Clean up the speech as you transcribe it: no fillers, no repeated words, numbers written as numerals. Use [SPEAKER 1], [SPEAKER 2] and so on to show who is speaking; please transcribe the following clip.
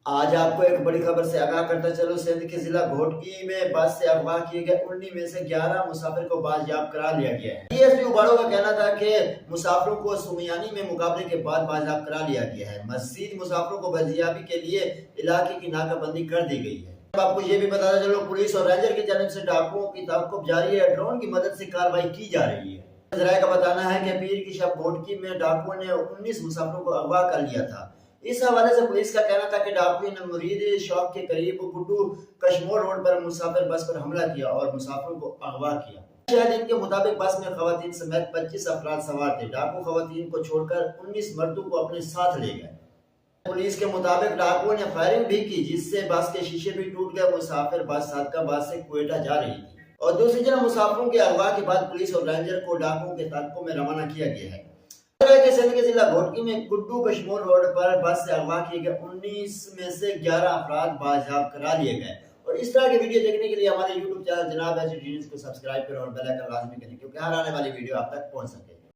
[SPEAKER 1] آج آپ کو ایک بڑی خبر سے آگاہ کرتا چلو، سندھ کے ضلع گھوٹکی میں بس سے اغوا کیے گئے 19 میں سے 11 مسافر کو بازیاب کرا لیا گیا ہے۔ ڈی ایس پی اباڑو کا کہنا تھا کہ مسافروں کو سمیانی میں مقابلے کے بعد بازیاب کرا لیا گیا ہے۔ مزید مسافروں کو بازیابی کے لیے علاقے کی ناکہ بندی کر دی گئی ہے۔ آپ کو یہ بھی بتاتا چلو، پولیس اور رینجر کی جانب سے ڈاکوؤں کی تعاقب جاری ہے۔ ڈرون کی مدد سے کارروائی کی جا رہی ہے۔ ذرائع کا بتانا ہے کہ پیر کی شب گھوٹکی میں ڈاکوؤں نے 19 مسافروں کو اغوا کر لیا تھا۔ اس حوالے سے پولیس کا کہنا تھا کہ ڈاکوؤں نے مرید شوق کے قریب گڈو کشمور روڈ پر مسافر بس پر حملہ کیا اور مسافروں کو اغوا کیا۔ شاہدین کے مطابق بس میں خواتین سمیت 25 افراد سوار تھے۔ ڈاکو خواتین کو چھوڑ کر 19 مردوں کو اپنے ساتھ لے گئے۔ پولیس کے مطابق ڈاکوؤں نے فائرنگ بھی کی، جس سے بس کے شیشے بھی ٹوٹ گئے۔ مسافر بس صادقہ آباد سے کوئٹہ جا رہی تھی اور دوسری جانب مسافروں کے اغوا کے بعد پولیس اور رینجر کو ڈاکوؤں کے تعاقب میں روانہ کیا گیا ہے۔ سندھ کے ضلع گھوٹکی میں گڈو کشمور روڈ پر بس سے اغوا کیے گئے 19 میں سے 11 افراد بازیاب کرا لیے گئے۔ اور اس طرح کی ویڈیو دیکھنے کے لیے ہمارے یوٹیوب چینل جناب ایس ڈی نیوز کو سبسکرائب کریں اور بیل آئیکن لازمی کریں، کیونکہ ہر آنے والی ویڈیو آپ تک پہنچ سکے۔